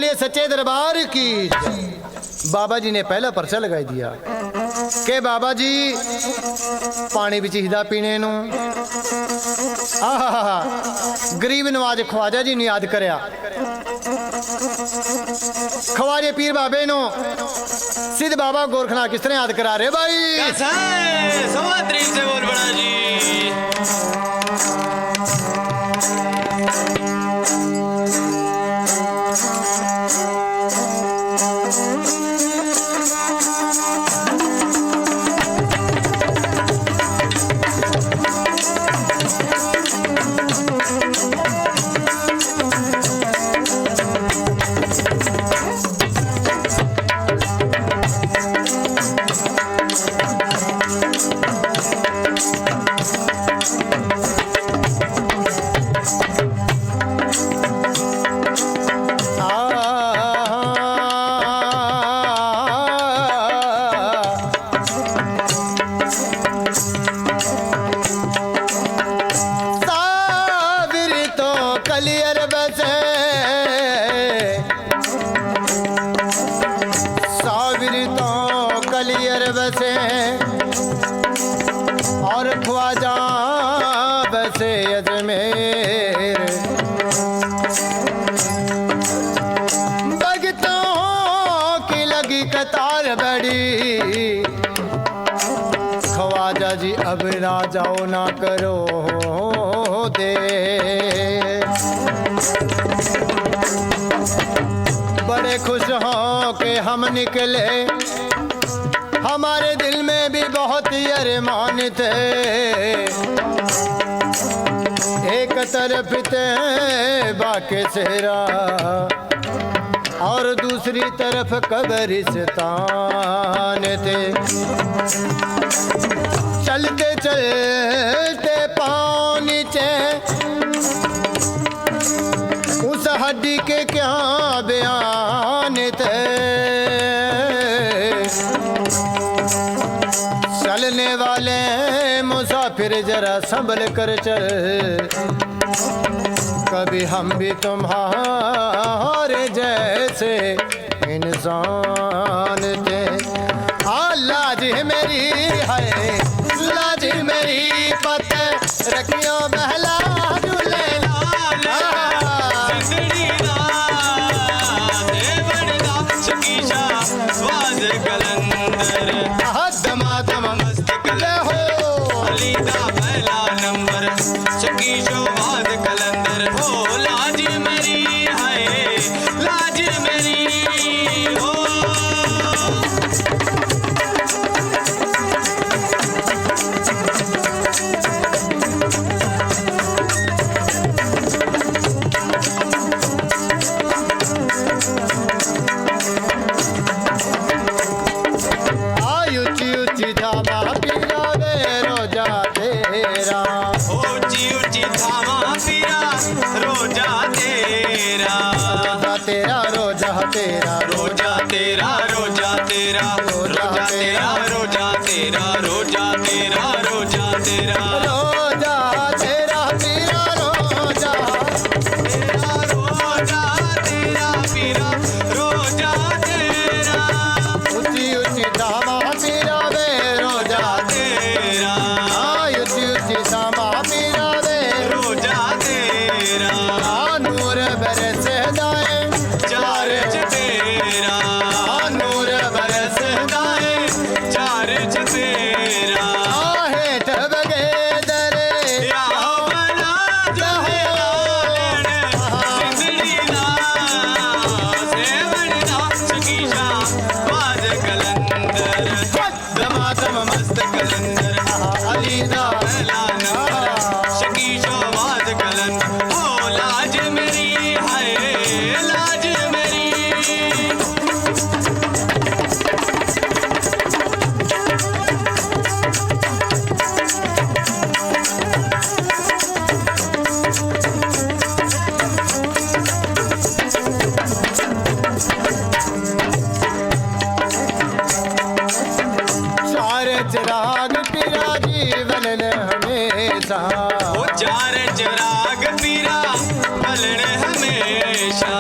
बोलिए सच्चे दरबार की। बाबा जी ने पहला पर्चा लगा दिया कि बाबा जी पानी भी चाहिए पीने नू। आहा गरीब नवाज ख्वाजा जी ने याद करया। ख्वाजे पीर बाबे नो सिद्ध बाबा गोरखनाथ किस तरह याद करा रहे भाई? से बोल बड़ा जी। और ख्वाजा बसे अजमेर, भगतों की लगी कतार बड़ी। ख्वाजा जी अब ना जाओ ना करो दे, बड़े खुश हो कि हम निकले, हमारे दिल में भी बहुत ही अरमान थे। एक तरफ थे बाके सेहरा और दूसरी तरफ कब्रिस्तान थे। चलते चलते पाँव नीचे उस हड्डी के क्या बयान थे। चलने वाले मुसाफिर जरा संभल कर चल, कभी हम भी तुम्हारे जैसे इंसान थे। लाज मेरी है लाज मेरी पत रखियो बहला झूले तेरा रोजा तेरा रोजा तेरा रोजा तेरा रोजा तेरा रोजा तेरा रोजा तेरा रोजा तेरा रोजा तेरा पीरा रोजा तेरा रोजा तेरा पीरा रोजा तेरा ऊंची ऊंची धामा पीरा वे रोजा तेरा ऊंची ऊंची धामा पीरा वे रोजा तेरा नूर बरसे चिराग पीरा जीवन हमेशा, वो चार चिराग पीरा बलन हमेशा।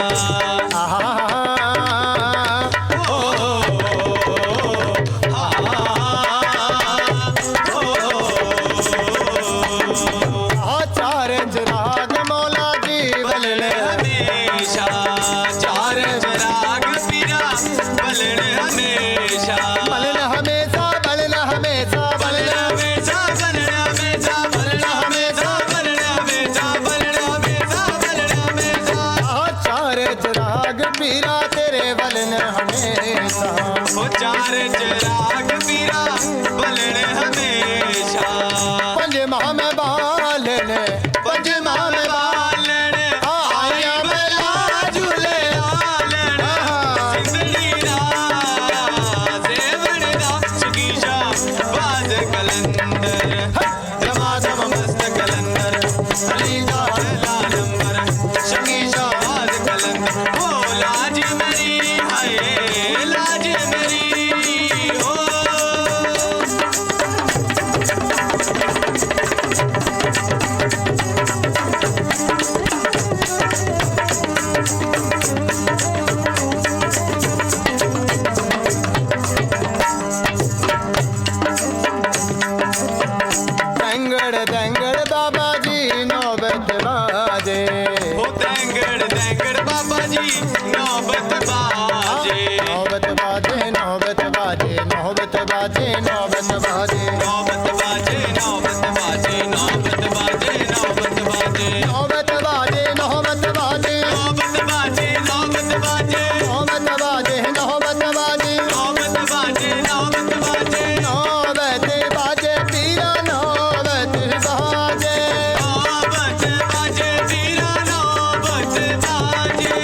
नौबत बाजे नौबत बाजे नौबत बाजे नौबत बाजे नौबत बाजे नौबत बाजे नौबत बाजे नौबत बाजे नौबत बाजे नौबत बाजे नौबत बाजे नौबत बाजे नौबत बाजे नौबत बाजे पीरा नौबत बाजे नौबत बाजे पीरा नौबत बाजे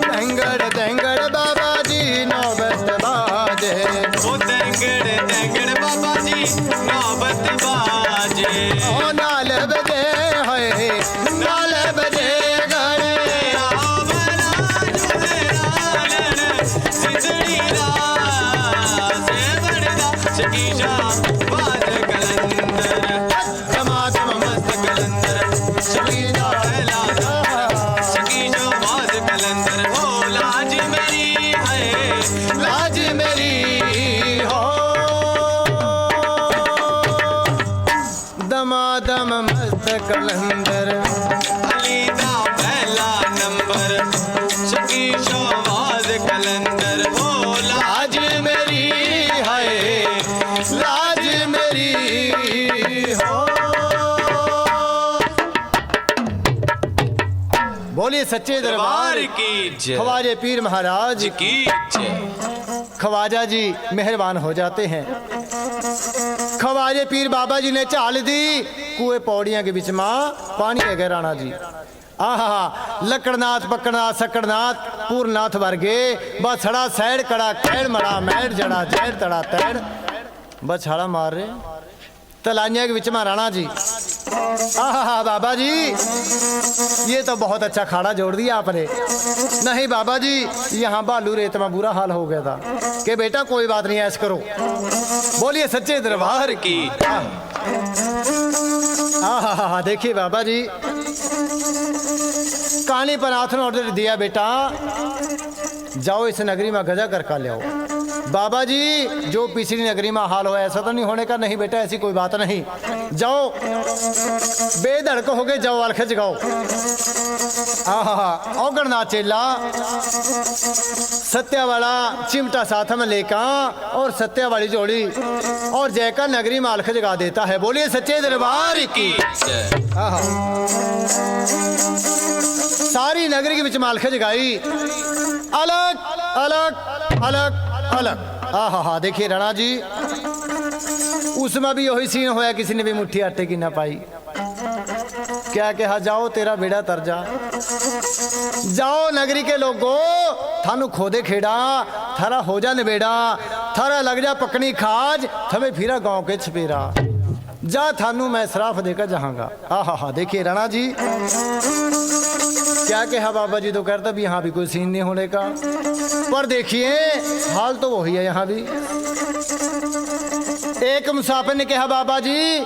तेंगड़ तेंगड़ बाबा जी नौबत बाजे ओ तेंगड़ तेंगड़ बाबा जी नौबत बाजे ओ नाल बजे है नाल बजे गड़े दमादम मस्त कलंदर शकीना लाज मेरी हो दमादम मस्त कलंदर लाज मेरी है लाज मेरी हो बोलिए सच्चे दरबार की जय ख्वाजे पीर महाराज की जय। ख्वाजा जी मेहरबान हो जाते हैं। ख्वाजे पीर बाबा जी ने चाल दी कुएं पौड़ियां के बीच मां पानी है गहराना जी आहा लकड़नाथ पकड़नाथ सकड़नाथ पूर्णनाथ वर्गे बछड़ा सैड कड़ा कैड़ मड़ा मैड जड़ा जैड तड़ा तैड बछड़ा मार रहे तलाइया के बीच में राणा जी आहा बाबा जी ये तो बहुत अच्छा खाड़ा जोड़ दिया आपने। नहीं बाबा जी यहाँ बालू रेत में बुरा हाल हो गया था कि बेटा कोई बात नहीं ऐश करो। बोलिए सच्चे दरबार की। आहा देखिए बाबा जी कहानी पर हाथ ने ऑर्डर दिया बेटा जाओ इस नगरी में गजा कर ले आओ। बाबा जी जो पिछली नगरी में हाल हो ऐसा तो नहीं होने का। नहीं बेटा ऐसी कोई बात नहीं जाओ बेधड़क हो गए जाओ अलख जगाओ। औगणनाथ चेला सत्या वाला चिमटा साथ में लेकर और सत्या वाली जोड़ी और जयका नगरी में अलख जगा देता है। बोलिए सच्चे दरबार की। सारी नगरी के बीच में अलख जगाई अलग अलग अलग अलग। आहा देखिए राणा जी उसमें भी वही सीन होया किसी ने भी मुट्ठी आटे की ना पाई। क्या कहा जाओ तेरा बेड़ा तर जा जाओ नगरी के लोगों थानू खोदे खेड़ा थारा हो जा निबेड़ा थारा लग जा पकनी खाज थमे फिरा गांव के छपेरा जा थानू मैं सराफ देकर जहांगा। आहा देखिए राणा जी क्या कहा बाबा जी तो कहता भी यहाँ भी कोई सीन नहीं होने का। पर देखिए हाल तो वही है यहाँ भी। एक मुसाफिर ने कहा बाबा जी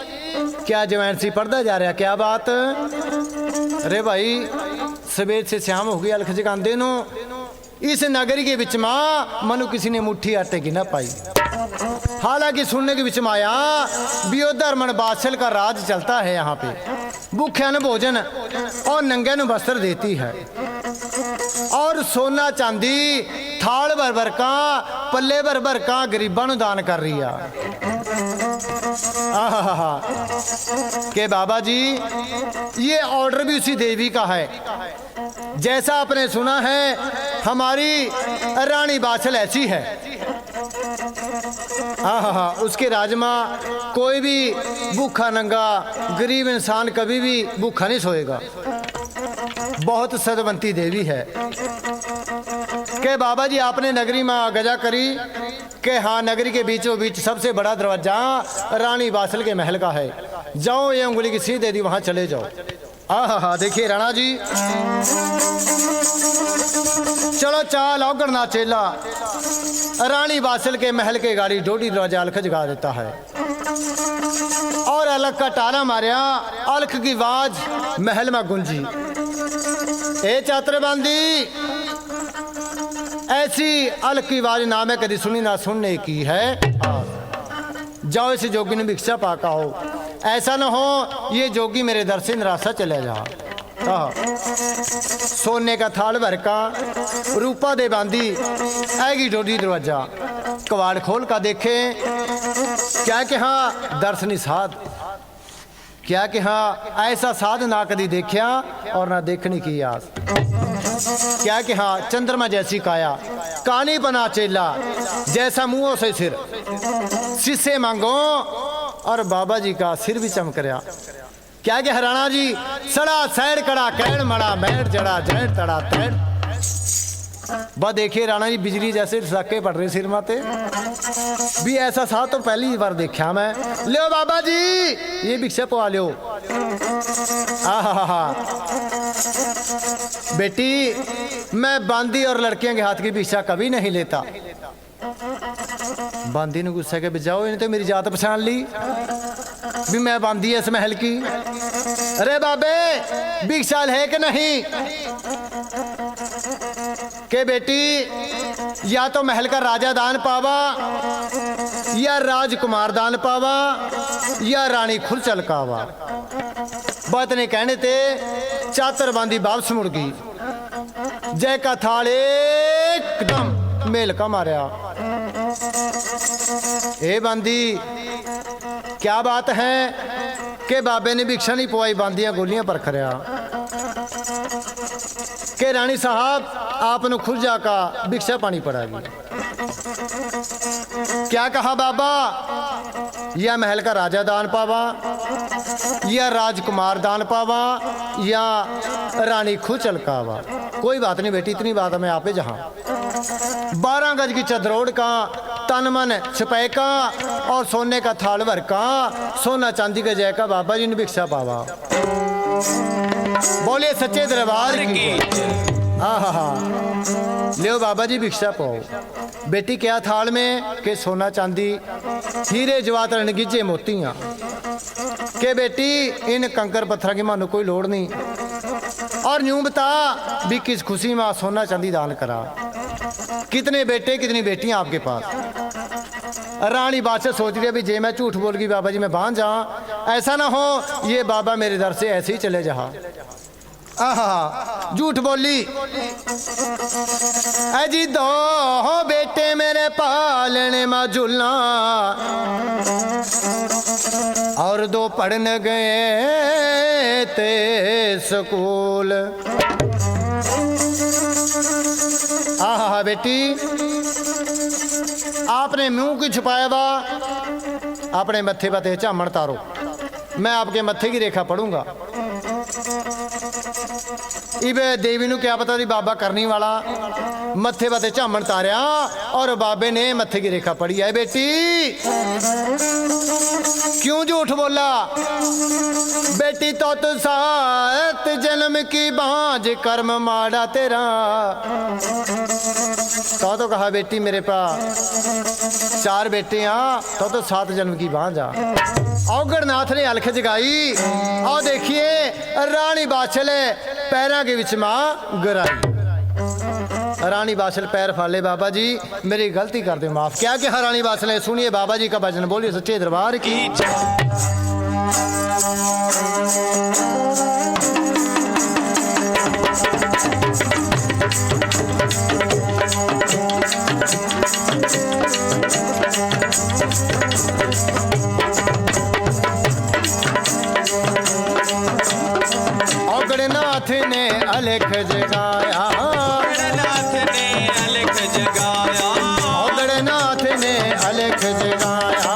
क्या जवैन सी पढ़ता जा रहा क्या बात। अरे भाई सवेर से शाम हो गई अलख जगांदे नो इस नगरी के बीच में मनु किसी ने मुट्ठी आटे की ना पाई। हालांकि सुनने के बीच में आया बियोधर मन बादशाह का राज चलता है यहाँ पे। भूख्या न भोजन और नंगे न वस्त्र देती है और सोना चांदी थाल भर भर का पल्ले भर भर का गरीबा नु दान कर रही है। के बाबा जी ये ऑर्डर भी उसी देवी का है जैसा आपने सुना है हमारी रानी बादशाह ऐसी है। उसके राजमा कोई भी भूखा नंगा गरीब इंसान कभी भी भूखा नहीं सोएगा। बहुत सदवंती देवी है। के बाबा जी आपने नगरी में गजा करी के हाँ नगरी के बीचों बीच सबसे बड़ा दरवाजा रानी बादशाह के महल का है। जाओ ये उंगली की सीध दे दी वहां चले जाओ। देखिए राणा जी चलो चाल औगणनाथ चेला रानी बादशाह के महल के गाड़ी डोडी दरवाजा अलख जगा देता है और अलख का टाला मारिया अलख की आवाज महल में गुंजी। ए चातर बांदी ऐसी अलख की आवाज ना मैं कभी सुनी ना सुनने की है। जाओ इस जोगी ने भिक्षा पाका हो ऐसा ना हो ये जोगी मेरे दर से निराशा चले जा। सोने का थाल भर का रूपा दे बांधी आएगी डोडी दरवाजा कवाड़ खोल का देखे क्या कि हाँ दर्शनी साध, क्या कि हाँ ऐसा साध ना कभी देखा और ना देखने की आस। क्या कि हाँ चंद्रमा जैसी काया, कानी बना चेला, जैसा मुंह से सिर, शीशे मांगो और बाबा जी का सिर भी चमक रहा। क्या कि हराना जी सड़ा सैड़ कड़ा कैड़ मड़ा मैड़ जड़ा जैड़ तड़ा तैड़। बा देखिए राणा जी बिजली जैसे साके पड़ रहे सिर माते भी, ऐसा सा तो पहली बार देखा मैं। लियो बाबा जी ये भिक्षा पवा लियो। आहा बेटी मैं बांदी और लड़कियों के हाथ की भिक्षा कभी नहीं लेता। बांदी ने गुस्सा के बजाओ, इन्हें तो मेरी जात पहचान ली भी मैं बांदी है इस महल की। अरे बाबे भिक्षा है कि नहीं के बेटी, या तो महल का राजा दान पावा, या राजकुमार दान पावा, या रानी खुद चलकावा। बात ने कहने ते चातर बांदी वापस मुड़ गई। जय का थाल एकदम मेल का मारिया। ए बांदी क्या बात है के बाबे ने भिक्षा नहीं पवाई, बांदियां गोलियां पर खरिया के रानी साहब आपने खुद जाका भिक्षा पानी पड़ागी। क्या कहा बाबा, या महल का राजा दान पावा, या राजकुमार दान पावा, या रानी खुद चलकावा। कोई बात नहीं बेटी, इतनी बात मैं आपे जहां 12 गज की चदरोड़ का तन मन छपै का और सोने का थाल भर का, सोना चांदी का जय का बाबा जी ने भिक्षा पावा। बोले सच्चे दरबार की। आहा लियो बाबा जी भिक्षा पाओ। बेटी क्या थाल में के सोना चांदी हीरे जवाहरात रणगिजे मोतियां के बेटी, इन कंकर पत्थर की मानो कोई लोड़ नहीं। और यूं बता भी किस खुशी में सोना चांदी दान करा। कितने बेटे कितनी बेटियां आपके पास। रानी बादशाह सोच रही है भी जे मैं झूठ बोल गई बाबा जी मैं बांध जा, ऐसा ना हो ये बाबा मेरे दर से ऐसे ही चले जा। आहा झूठ बोली। अजी दो बेटे मेरे पालने में झूलना, और 2 पढ़ने गए थे स्कूल। आहा बेटी आपने मुंह की छुपाया वा, अपने मत्थे पर झामण तारो, मैं आपके मत्थे की रेखा पढ़ूंगा। इबे देवी नु क्या पता थी बाबा करनी वाला, मत्थे पर झामण तारिया और बाबे ने मत्थे की रेखा पढ़ी है। बेटी क्यों झूठ बोला बेटी, तो 7 जन्म की बांझ कर्म माड़ा तेरा। तो कहा बेटी मेरे पास 4 बेटे हैं, तो 7 जन्म की बांझ आ। औगड़नाथ ने अलख जगाई और देखिए रानी बाछल पैरों के विच मां गिराई। रानी बाछल पैर फाले, बाबा जी मेरी गलती कर दे माफ। क्या कि रानी बाछल सुनिए बाबा जी का भजन, बोलिए सच्चे दरबार की। औगड़नाथ ने अलख जगाया, औगड़नाथ ने अलख जगाया, औगड़नाथ ने अलख जगाया,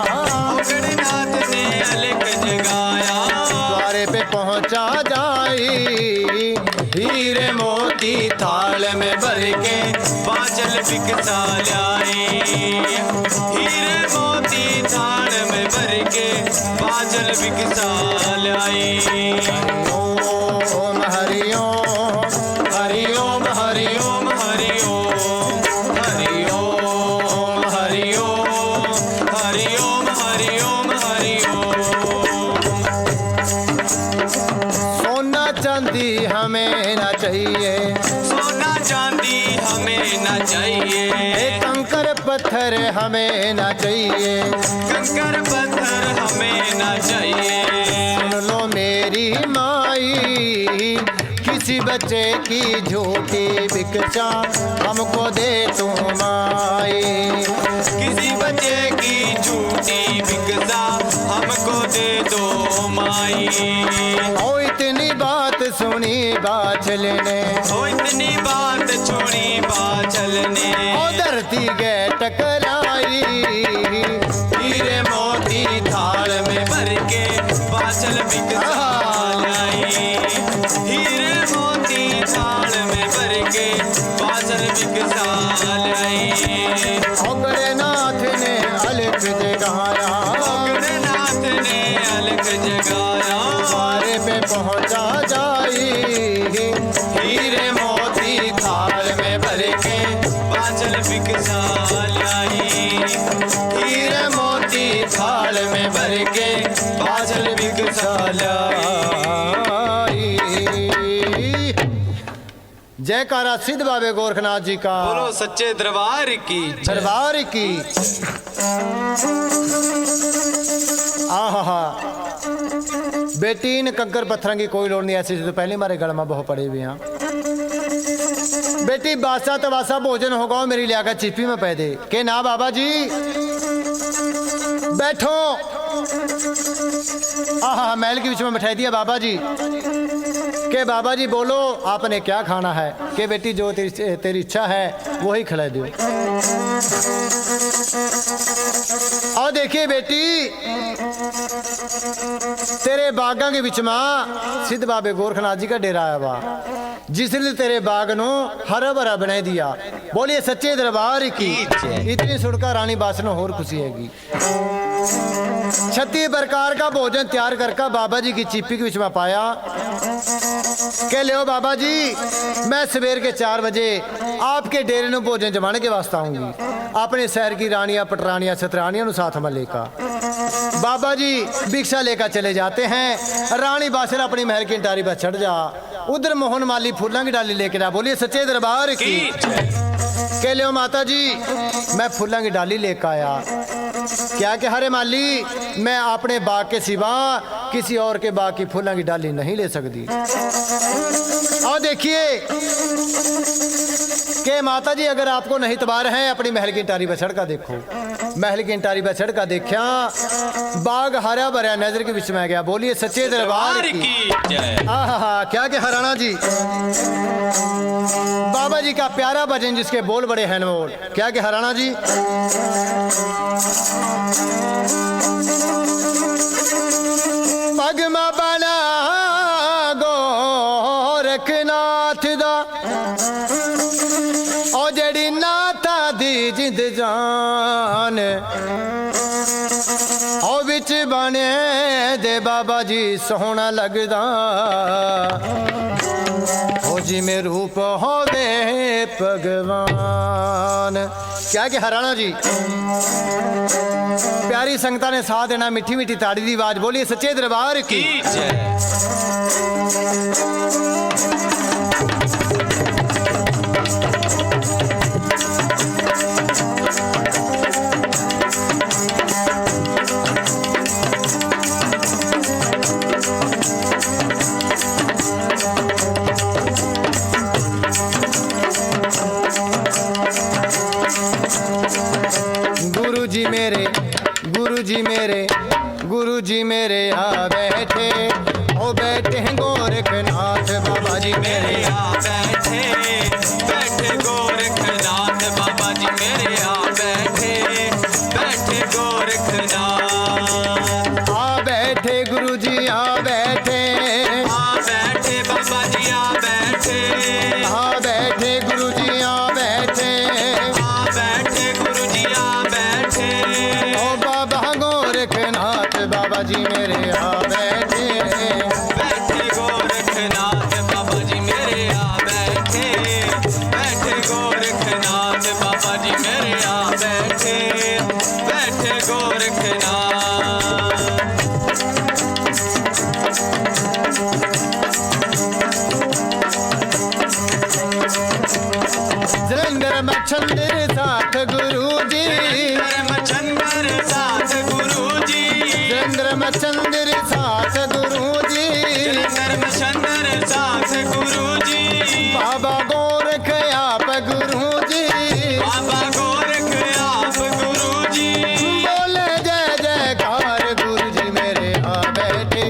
औगड़नाथ ने अलख जगाया। द्वारे पे पहुंचा जाई, हीरे मोती थाल में भर के बाचल भिक्षा लाई। हीरे मोती थाल में भर के बाचल भिक्षा लाई। ओम हरि ओम हरि ओम हरि ओम हरि ओम हरि ओम हरि ओम हरि ओम हरि ओम हरि ओम। सोना चांदी हमें ना चाहिए, सोना चांदी हमें ना चाहिए, कंकर पत्थर हमें ना चाहिए, कंकर पत्थर हमें ना चाहिए। सुन लो मेरी माई, किसी बच्चे की झूठी भिक्षा हमको दे तू माई। किसी बच्चे की झूठी भिक्षा समाई। ओ इतनी बात सुनी बाछल ने, ओ इतनी बात छोड़ी बाछल ने, ओ धरती के टकराई। हीरे मोती थाल में भर के बाछल बिकसाल आई। हीरे मोती थाल में भर के बाछल बिकसाल आई। गणनाथ ने अलख जगाया, गणनाथ ने अलख जगाया, द्वारे पे पहुंचा जाई। हीरे मोती थाल में भर के बाछल बिकसाल आई। हीरे मोती थाल में भर के बाछल बिकसाल आई। जयकारा सिद्ध बाबे गोरखनाथ जी का, बोलो सच्चे दरबार की जय। दरबार की। आहा बेटी इन कंकर पत्थर की कोई लोड़ नहीं, ऐसी तो पहले मारे गल में बहुत पड़े हुए हैं। बेटी बासा तवासा भोजन होगा मेरी लियाकत चिप्पी में पै दे के ना बाबा जी बैठो। आहा महल के बीच में बैठाई दिया बाबा जी के बाबा जी बोलो आपने क्या खाना है। के बेटी जो तेरी इच्छा है वही खिला दो। और देखिए बेटी तेरे बागा के बीच में सिद्ध बाबे गोरखनाथ जी का डेरा आया वा, जिसने तेरे बाग नो हरा भरा बना दिया। बोलिए सच्चे दरबार की इतनी सुड़का रानी बासन और खुशी हैगी। 36 प्रकार का भोजन तैयार करके बाबा जी की चिप्पी के बीच में पाया। कह ले बाबा जी मैं सवेर के 4 बजे आपके डेरे में भोजन जमाने के वास्ते आऊंगी। अपने शहर की रानियां पटरानियां सतरानियां साथ में लेकर बाबा जी भिक्षा लेकर चले जाते हैं। रानी बासर अपनी महल की टारी पर चढ़ जा, उधर मोहन माली फूलों की डाली लेकर आ। बोलिए सच्चे दरबार की कह ले माता जी मैं फूलों की डाली लेकर आया। क्या कि हरे माली मैं अपने बाग के सिवा किसी और के बाग की फूलों की डाली नहीं ले सकती। और देखिए कि माता जी अगर आपको नहीं तबार है अपनी महल की टारी पर चढ़ का देखो। महल की टारी पर चढ़ का देखा बाग हरा भरा नजर के बीच में गया। बोलिए सच्चे दरबार की जय। आहा क्या कि हराना जी बाबा जी का प्यारा भजन जिसके बोल बड़े हैं नोट। क्या कि हराना जी पगमा बना गोरखनाथ दा ओ जड़ी नाता दी जिंद जान ओ बिच बने दे बाबा जी सोहना लगदा ओ जी में रूप होवे भगवान। क्या कि हराना जी प्यारी संगता ने साथ देना मीठी मीठी ताड़ी दी आवाज। बोलिए सच्चे दरबार की जय। गुरु जी मेरे आ बैठे ओ बैठे गोरखनाथ बाबा जी मेरे आ बैठे बैठे गोरखनाथ बाबा जी मेरे आ बैठे बैठे गोरखनाथ। आ बैठे गुरु जी आ बैठे बाबा जी आ बैठे गुरु जी आ बैठे गुरु जी आ बैठे ओ बाबा गोरखनाथ बाबा जी मेरे आ बैठे बैठे गोरखनाथ बाबा जी मेरे आ बैठे बैठे गोरखनाथ बाबा जी मेरे आ बैठे बैठे गोरखनाथ। जलंधर मच्छंदर साथ गुरु जी मच्छंदर साथ गुरु जी जलंधर मच्छंदर साथ गुरु जी मच्छंदर साथ गुरु जी बाबा गोरख आप गुरु जी बाबा गोरख आप गुरु जी बोले जय जयकार गुरु जी मेरे आ बैठे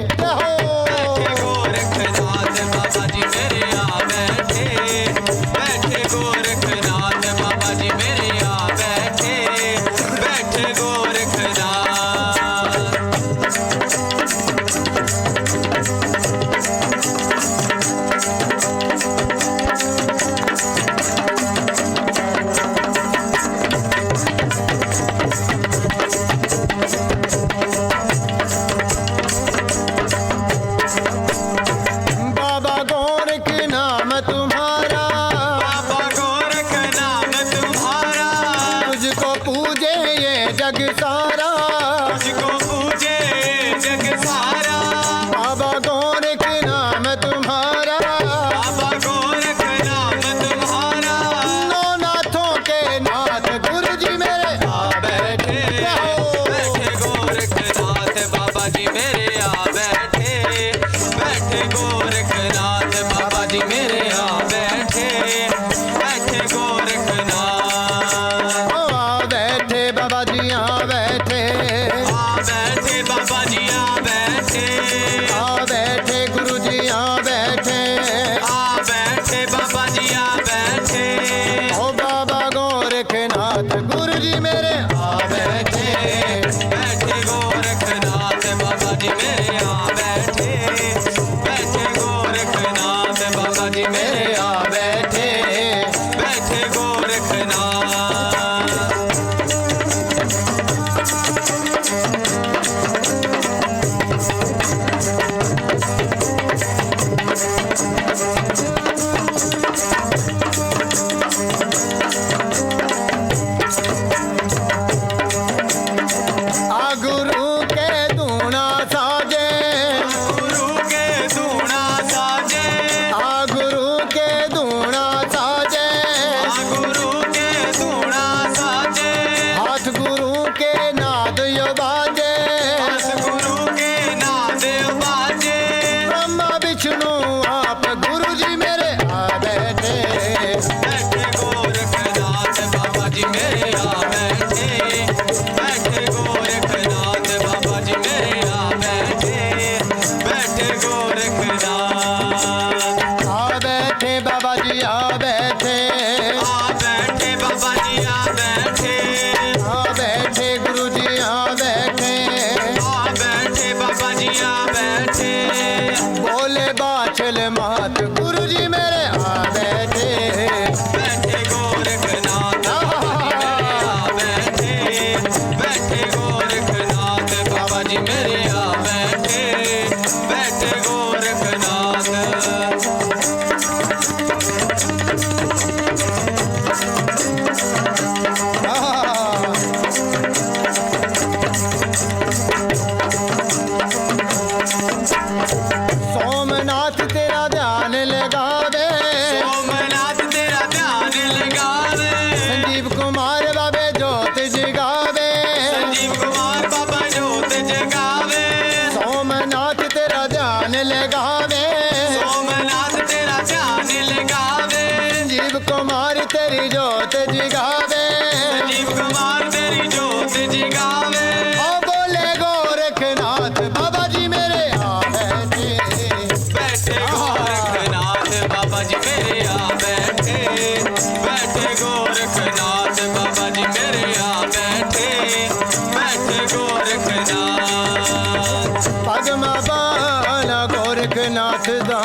हुक्मा बाला गोरखनाथ दा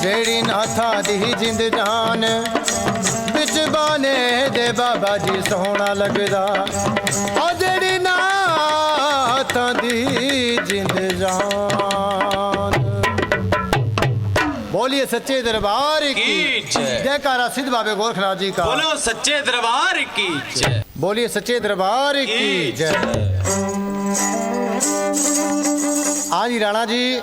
जेड़ी नाथा दी जिंद जान बिच बाने दे बाबा जी सोहना लगदा ओ जेड़ी नाथा दी जिंद जान। बोलिए सच्चे दरबार की जयकारा सिद्ध बाबे गोरखनाथ जी का। बोलो सच्चे दरबार की जय। बोलिए सच्चे दरबार की जय। हाँ जी राणा जी,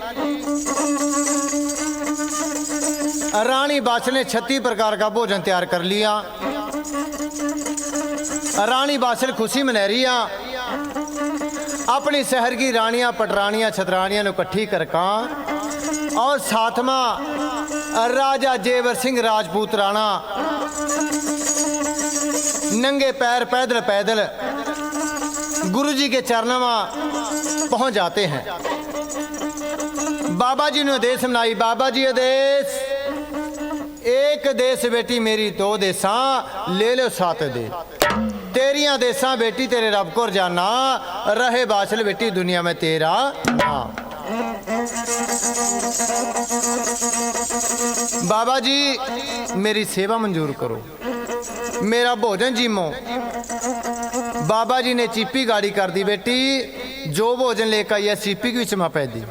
रानी बादशाह ने 36 प्रकार का भोजन तैयार कर लिया। रानी बादशाह खुशी मना रही अपनी शहर की रानियां पटरानियां छतरानियां ने इकट्ठी करका और साथमा राजा जेवर सिंह राजपूत राणा नंगे पैर पैदल पैदल गुरु जी के चरणों में पहुंच जाते हैं। बाबा जी ने आदेश सुनाई, बाबा जी आदेश, एक देश बेटी मेरी दो देसा ले लो साथ दे, तेरिया देसा बेटी तेरे रब को जाना रहे बादशाह बेटी दुनिया में तेरा नाम। बाबा जी मेरी सेवा मंजूर करो, मेरा भोजन जीमो। बाबा जी ने चीपी गाड़ी कर दी, बेटी जो भोजन लेकर आई है चीपी की विचमा पै दी।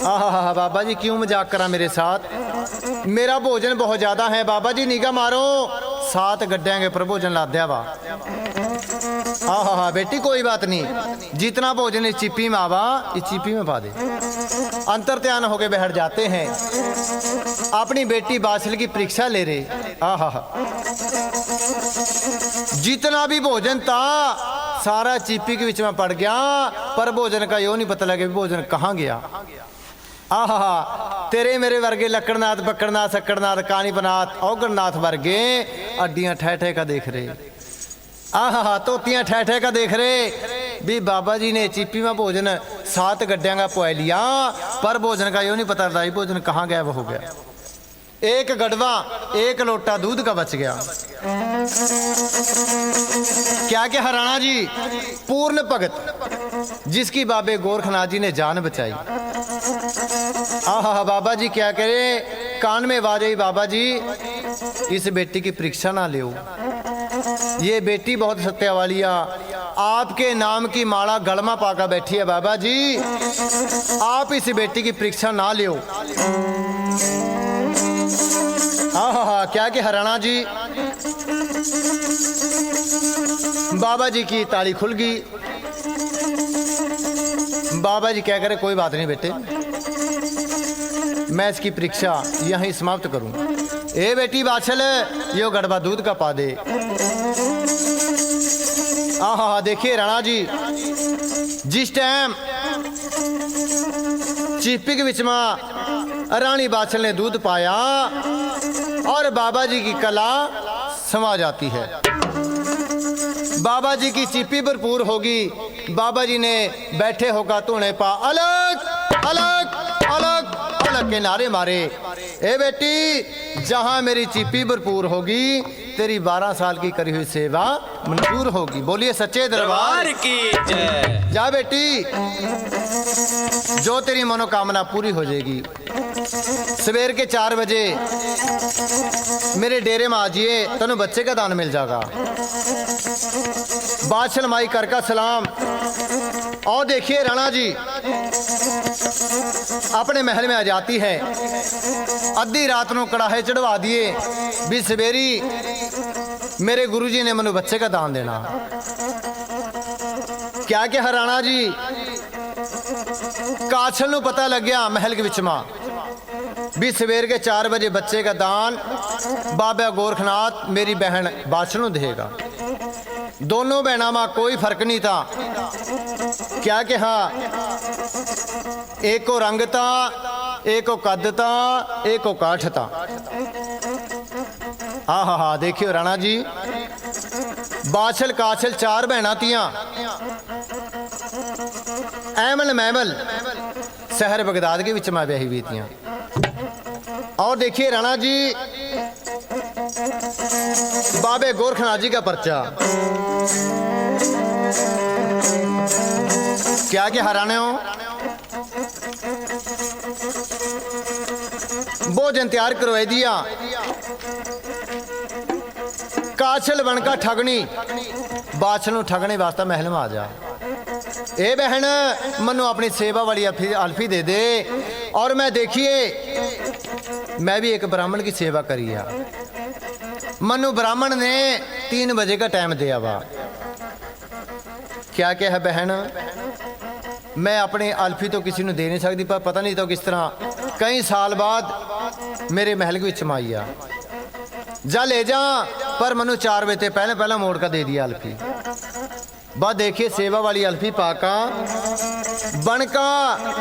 आहा बाबा जी क्यों मजाक करा मेरे साथ, मेरा भोजन बहुत ज्यादा है। बाबा जी निगाह मारो, 7 गड्ढियां के ऊपर भोजन ला दिया वा। आहा बेटी कोई बात नहीं, जितना भोजन इस चिप्पी में आवा इस चिप्पी में पा दे। अंतर ध्यान होके बैठ जाते हैं, अपनी बेटी बादशाह की परीक्षा ले रहे। आहा जितना भी भोजन था सारा चिप्पी के बीच में पड़ गया, पर भोजन का यो नहीं पता लगे भोजन कहाँ गया। आहा तेरे मेरे वर्गे लकड़नाथ बकड़नाथ सक्कड़नाथ कानीपनाथ औगड़नाथ वर्गे अड्डियां ठह ठह का देख रहे। आहा तोतियां ठह ठह का देख रहे भी बाबा जी ने चिप्पी में भोजन 7 गड्ढियां का पुआ लिया, पर भोजन का यो नहीं पता था भोजन कहाँ गया वो हो गया। एक गड़वा 1 लोटा दूध का बच गया। क्या क्या हराना जी पूर्ण भगत जिसकी बाबे गोरखनाथ जी ने जान बचाई। आहा बाबा जी क्या करे, कान में आवाज आई, बाबा जी इस बेटी की परीक्षा ना लियो, ये बेटी बहुत सत्या वाली है, आपके नाम की माला गलमा पाकर बैठी है। बाबा जी आप इस बेटी की परीक्षा ना लियो। आहा क्या कि हराना जी, बाबा जी की ताली खुल गई। बाबा जी क्या करे, कोई बात नहीं बेटे, मैं इसकी परीक्षा यहीं समाप्त करूं। ए बेटी बादशाह यो गड़बा दूध का पा दे। आहा देखिए राणा जी, जिस टाइम चिप्पी के बीच में रानी बादशाह ने दूध पाया और बाबा जी की कला समा जाती है। बाबा जी की चिप्पी भरपूर होगी। बाबा जी ने बैठे होकर तूने पा अलग अलग अलग अलग के नारे मारे। ए बेटी जहां मेरी चिप्पी भरपूर होगी तेरी 12 साल की करी हुई सेवा मंजूर होगी। बोलिए सच्चे दरबार की जय। जा बेटी, जो तेरी मनोकामना पूरी हो जाएगी। सवेर के 4 बजे मेरे डेरे में आ जाइए, तेनों बच्चे का दान मिल जाएगा। बादशाह माई कर का सलाम। और देखिए राणा जी अपने महल में आ जाती है, अद्धी रात को कड़ाहे चढ़वा दिए भी सवेरी मेरे गुरुजी ने मनु बच्चे का दान देना। क्या क्या राणा जी काछल नू पता लग गया महल के विच में भी सवेर के 4 बजे बच्चे का दान बाबा गोरखनाथ मेरी बहन बादशाह नू देगा। दोनों बहना में कोई फर्क नहीं था। क्या कि हाँ एक को रंग था, एक को कद था, एक को काठ था। हाँ हाँ देखियो राणा जी, बादशाह काछल 4 बहना थियां। ऐमल मैमल शहर बगदाद के विच में ब्याही हुई थियां। और देखिए राणा जी बाबे गोरखनाथ जी का पर्चा। क्या कि हराने हो भोजन तैयार करवाई दिया। काछल बनका ठगनी बाछल नूं ठगने वास्ते महल में आ जा। ए बहन मनु अपनी सेवा वाली अल्फी दे दे। और मैं देखिए मैं भी एक ब्राह्मण की सेवा करी है। मनु ब्राह्मण ने 3 बजे का टाइम दिया वा। क्या क्या है बहन, मैं अपने अल्फी तो किसी ने दे नहीं सकती, पर पता नहीं तो किस तरह कई साल बाद मेरे महल के विच आई आ। जा ले जा, पर मनु 4 बजे पहले मोड़ का दे दिया अल्फी। बस देखिए सेवा वाली अल्फी पाका बनका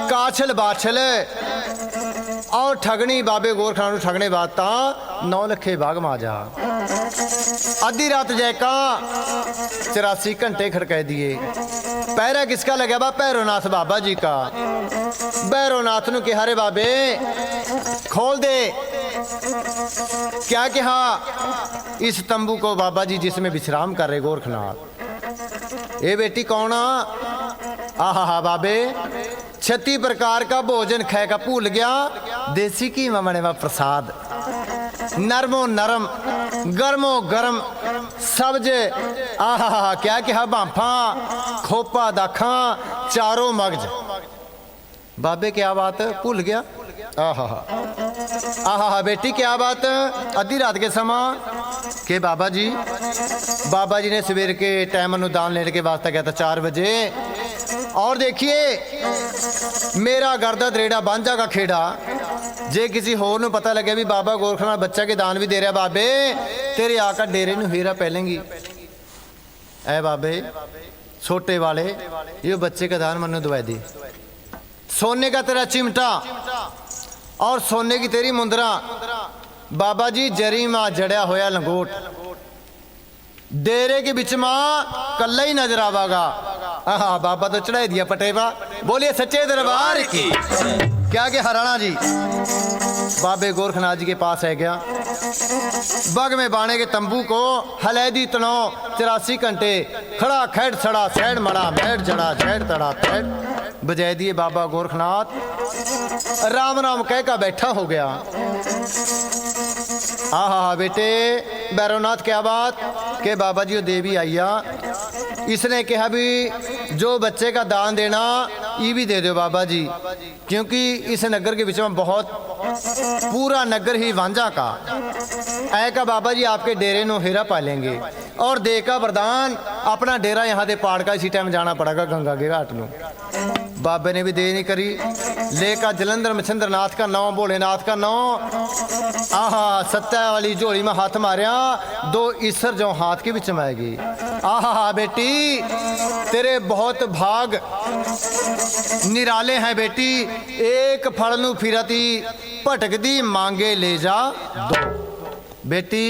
काछल बाछल और ठगनी बाबे गोरखाना ठगने बात 9 लखे बाग माजा। आधी रात जैका 84 घंटे खड़काए दिए। पैरा किसका लगा बा? भैरवनाथ बाबा जी का। भैरवनाथ नु कहा रे बाबे खोल दे। क्या कहा? इस तंबू को बाबा जी जिसमें विश्राम कर रहे गोरखनाथ। ए बेटी कौन आ? हा बाबे 36 प्रकार का भोजन खाए का भूल गया। देसी घी में बने वा प्रसाद, नरमो नरम गर्मो गर्म सब्ज। आहा क्या क्या बांफा खोपा दाखा चारों मगज। बाबे क्या बात भूल गया? आहा बेटी क्या बात? आधी रात के समा के बाबा जी ने सवेर के टाइम अनुदान लेने के वास्ते गया था 4 बजे। और देखिए मेरा गर्दा दरेड़ा बांझा का खेड़ा जे किसी होर नूं पता लगे भी बाबा गोरखनाथ बच्चा के दान भी दे रहा, बाबे तेरे आकर डेरे नूं हीरा पहलेंगी। ऐ बाबे छोटे वाले ये बच्चे का दान मनु दवाई दी। सोने का तेरा चिमटा और सोने की तेरी मुंदरा। बाबा जी जरी मां जड़िया होया लंगोट डेरे के बिच मां कल्ला ही नजर आवागा। हाँ बाबा तो चढ़ाई दिया पटेवा। बोलिए सच्चे दरबार की। क्या के हराना जी बाबे गोरखनाथ जी के पास है क्या? बग में बाणे के तंबू को हलैदी तनो 84 घंटे खड़ा खैड़ सड़ा सैड मड़ा बैठ जड़ा झैड़ तड़ा पैड़ बजाय दिए। बाबा गोरखनाथ राम राम कह का बैठा हो गया। हाँ बेटे भैरवनाथ क्या बात? के बाबा जी वो देवी आइया, इसने कहा भी जो बच्चे का दान देना ये भी दे दो बाबा जी, क्योंकि इस नगर के बीच में बहुत पूरा नगर ही वांझा का ऐ का बाबा जी आपके डेरे नो हेरा पालेंगे। और दे का वरदान अपना डेरा यहाँ दे पाड़ का इसी टाइम जाना पड़ेगा गंगा के घाट नो। बाबे ने भी दे नहीं करी। लेका जलंधर मछंद्र नाथ का नाम भोलेनाथ का नाम। आहा सत्या वाली झोली में हाथ मारिया 2 ईसर जो हाथ के बीच में आएगी। आहा बेटी तेरे बहुत भाग निराले हैं बेटी। एक फल नू फिरती भटकदी मांगे ले जा 2 बेटी।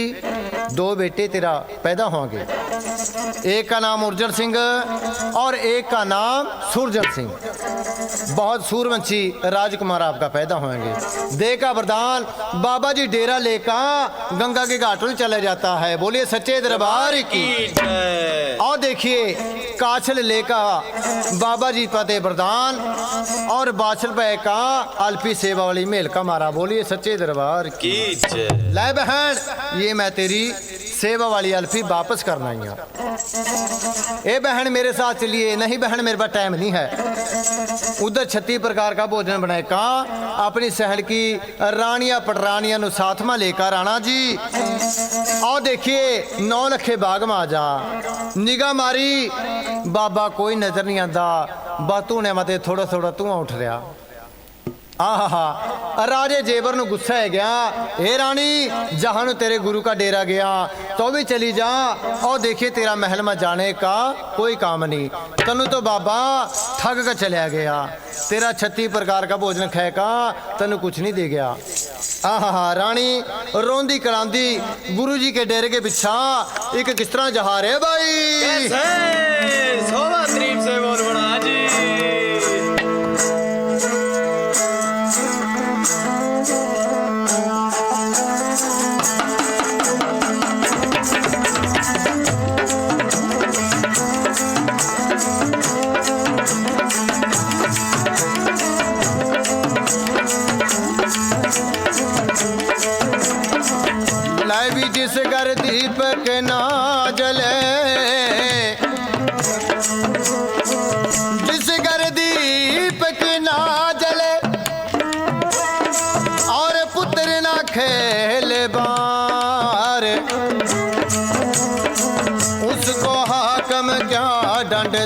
2 बेटे तेरा पैदा होंगे। एक का नाम उर्जन सिंह और एक का नाम सुरजन सिंह। बहुत सूरवंशी राजकुमार आपका पैदा होंगे। दे का वरदान बाबा जी डेरा लेका गंगा के घाट में चला जाता है। बोलिए सच्चे दरबार की। और देखिए काछल लेका बाबा जी पते वरदान और बाछल पे का अल्पी सेवा वाली मेल का मारा। बोलिए सच्चे दरबार की। ले बहन ये मैं तेरी सेवा वाली अल्फी वापस करना ही। ए बहन मेरे साथ चलिए। नहीं बहन मेरे पास टाइम नहीं है। उधर 36 प्रकार का भोजन बनाए का अपनी सहल की रानिया पटरानिया नु साथ में लेकर आना जी। और देखिए 9 लखे बाग में आ जा। निगाह मारी बाबा कोई नजर नहीं आता। बातू ने मते थोड़ा थोड़ा धुआं उठ रहा। आहा राजे जेबर नु गुस्सा है गया। हे रानी जहां नु तेरे गुरु का डेरा गया तो भी चली जा। और देखिए तेरा महल में जाने का कोई काम नहीं। तनु तो बाबा ठग कर चला गया। तेरा 36 प्रकार का भोजन खाए का तनु कुछ नहीं दे गया। आहा रानी रोंदी करांदी गुरु जी के डेरे के पीछा एक किस तरह जहा रे भाई। सोवा तरीफ से बोल बड़ा जी।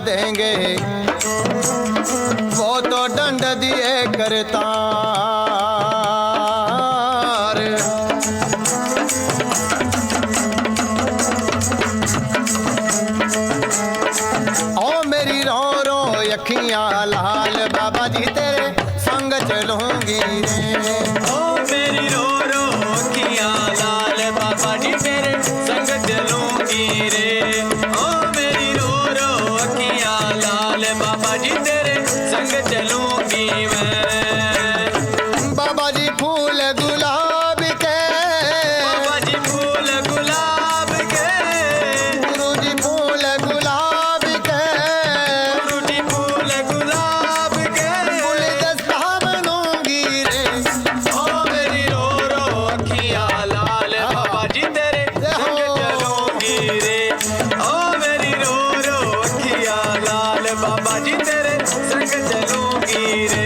देंगे वो तो दंड दिए करतार। ओ मेरी रो रो अखियां लाल बाबा जी तेरे संग चलूंगी रे। ओ मेरी रो रो अखियां लाल बाबा जी तेरे संग चलूंगी रे। ओ मेरी रो रो अखियां लाल बाबा जी तेरे संग चलूंगी मैं। बाबा जी फूल गुलाब के, बाबा जी फूल गुलाब के, गुरु जी फूल गुलाब के, गुरु जी फूल गुलाब के, गुलदस्ता बनूंगी रे। ओ मेरी रो रो अखियां लाल बाबा जी तेरे संग चलूंगी रे। ओ मेरी रो रो अखियां लाल बाबा जी तेरे संग चलूंगी रे।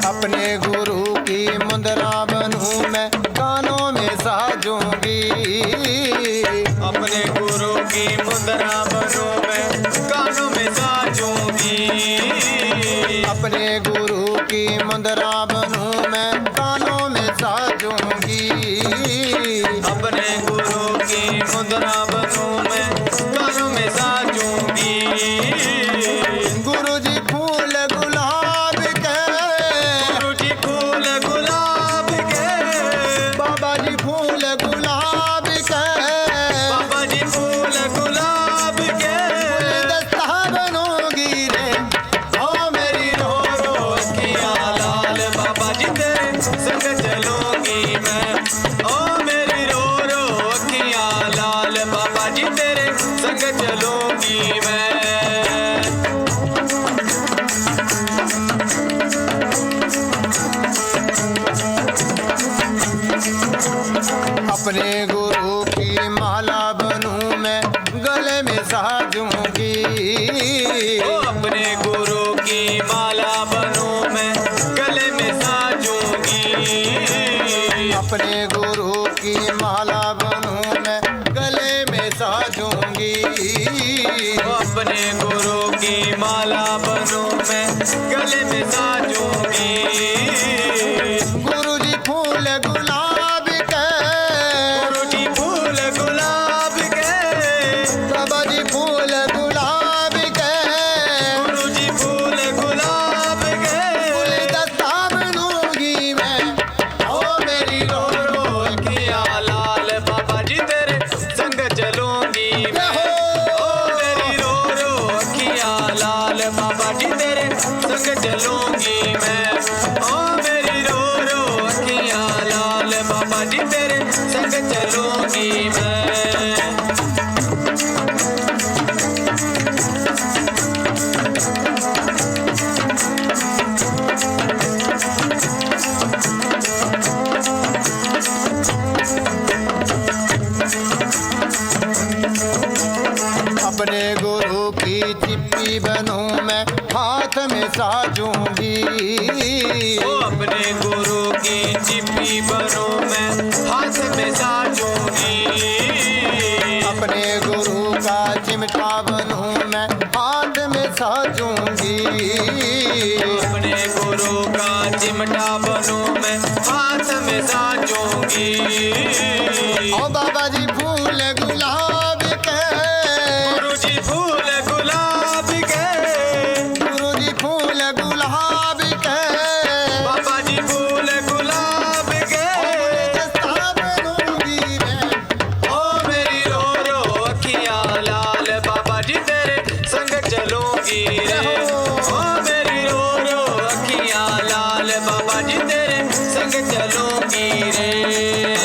अपने गुरु की मुद्रा बनूं मैं कानों में साजूंगी। अपने गुरु की मुद्रा बनूं मैं कानों में साजूंगी। अपने गुरु की मुद्रा बनूं मैं कानों में साजूंगी। अपने गुरु की मुद्रा बनूं मैं कानों में साजूंगी। गुरु जी फूल गुलाब के, गुरु जी फूल गुलाब के, बाबा जी फूल गुलाब के, बाबा जी फूल गुलाब के, गुलदस्ता बनूंगी रे। ओ मेरी रो रो अखियां लाल बाबा जी तेरे संग चलूंगी मैं। ओ मेरी रो रो अखियां लाल बाबा जी तेरे संग चलूंगी मैं। अपने गुरु की माला बनूं मैं गले में साजूंगी। ओ अपने गुरु की माला बनूं मैं गले में साजूंगी। अपने गुरु की माला बनूं मैं गले में साजूंगी। ओ अपने गुरु की माला बनूं मैं गले में साजूंगी। गुरु जी फूल गुलाब के, गुरु जी फूल गुलाब के, बाबा जी फूल गुलाब के, गुरु जी फूल गुलाब के, गुलदस्ता बनूंगी मैं। ओ मेरी रो रो अखियां लाल बाबा जी तेरे संग चलूंगी मैं। ओ मेरी रो रो अखियां लाल बाबा जी तेरे संग चलूंगी मैं। ओ मेरी रो रो अखियां लाल बाबा जी तेरे संग चलूंगी मैं। अपने गुरु की चिप्पी बनूं मैं हाथ में साजूंगी। ओ अपने गुरु की चिप्पी बनूं मैं हाथ में साजूंगी। अपने गुरु का चिमटा बनूं मैं हाथ में साजूंगी। अपने गुरु का चिमटा बनूं मैं हाथ में साजूंगी। ओ बाबा जी फूल गुलाब के, गुरु जी फूल गुलाब के, गुरु जी फूल गुलाब के, बाबा जी फूल गुलाब के, गुलदस्ता बनूंगी मैं। ओ मेरी रो रो अखियां लाल बाबा जी तेरे संग चलूंगी रे। ओ मेरी रो रो अखियां लाल बाबा जी तेरे संग चलूंगी रे।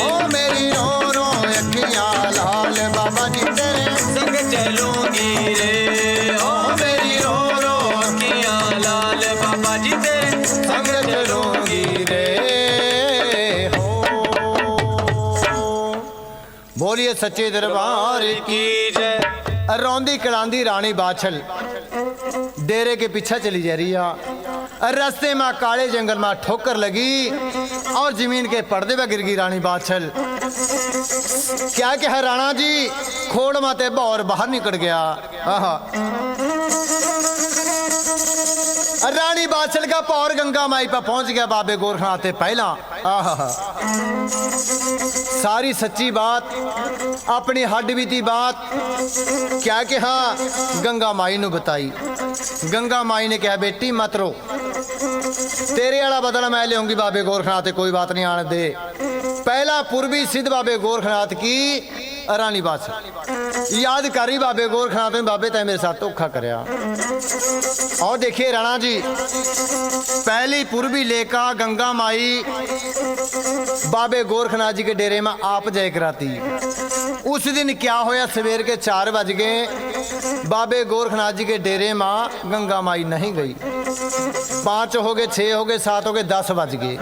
ओ मेरी रो रो सच्चे दरबार की जय। रौंदी कलांदी रानी बाछल डेरे के पीछे चली जा रही है। रास्ते में काले जंगल में ठोकर लगी और जमीन के पर्दे में गिर गई रानी बाछल। क्या है राणा जी, खोड़ माते बौर बाहर निकल गया। रानी बाछल का पौर गंगा माई पर पहुंच गया बाबे गोरखनाथ से पहला। सारी सच्ची बात, अपनी हड्ड बीती बात क्या कहा गंगा माई ने बताई। गंगा माई ने कहा बेटी मत रो, तेरे वाला बदला मैं लेऊंगी बाबे गोरखनाथ, कोई बात नहीं आने दे। पहला पूर्वी सिद्ध बाबे गोरखनाथ की रानी बाछल याद करी बाबे गोरखनाथ ने, बाबे तय मेरे साथ धोखा करया। और देखिए राणा जी, पहली पूर्वी लेका गंगा माई बाबे गोरखनाथ जी के डेरे में आप जय कराती। उस दिन क्या होया, सवेर के 4 बज गए, बाबे गोरखनाथ जी के डेरे में गंगा माई नहीं गई। 5 हो गए, 6 हो गए, 7 हो गए, 10 बज गए।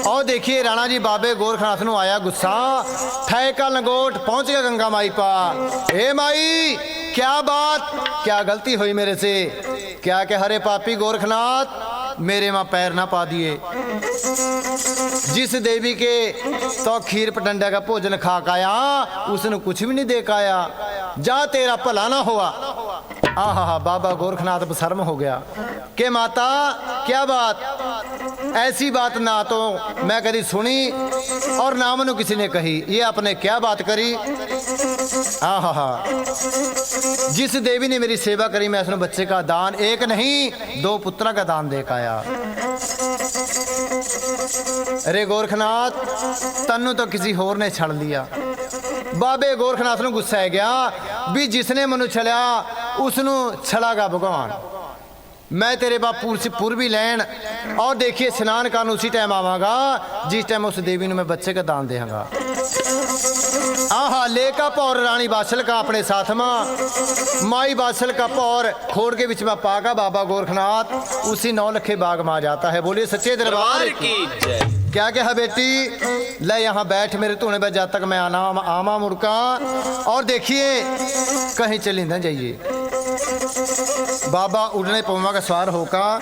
और देखिए राणा जी, बाबे गोरखनाथ ਨੂੰ आया गुस्सा, ठहका लंगोट पहुंच गया गंगा माई पा। हे माई, क्या बात, क्या गलती हुई मेरे से? क्या कह हरे पापी गोरखनाथ, मेरे मां पैर ना पा दिए। जिस देवी के तो खीर पटंडा का भोजन खा के आया, उसने कुछ भी नहीं दे के आया। जा तेरा भला ना हुआ। आहा, बाबा गोरखनाथ बशर्म हो गया कि माता क्या बात, ऐसी बात ना तो मैं कभी सुनी और ना मनु किसी ने कही। ये आपने क्या बात करी? आहा, जिस देवी ने मेरी सेवा करी, मैं उसने बच्चे का दान, एक नहीं 2 पुत्रा का दान दे के आया। अरे गोरखनाथ, तन्नू तो किसी होर ने छड़ लिया। बाबे गोरखनाथ ਨੂੰ गुस्सा आ गया भी जिसने मनु छलिया उसनु छड़ागा भगवान। मैं तेरे बापू से पूर्वी लैन और देखिए स्नान करन उसी टाइम आवागा जिस टाइम उस देवी ने मैं बच्चे का दान देंगा। आहा, लेका पौर रानी बाछल का अपने साथ में माई बाछल का पौर खोड़ के बीच में पागा बाबा गोरखनाथ उसी 9 लखे बाग में आ जाता है। बोलिए सच्चे दरबार की जय। क्या कहा बेटी, ले यहाँ बैठ मेरे तूने बजा तक मैं आना आमा मुड़का। और देखिए कहीं चली ना जाइए। बाबा उड़ने पौमा का सवार होकर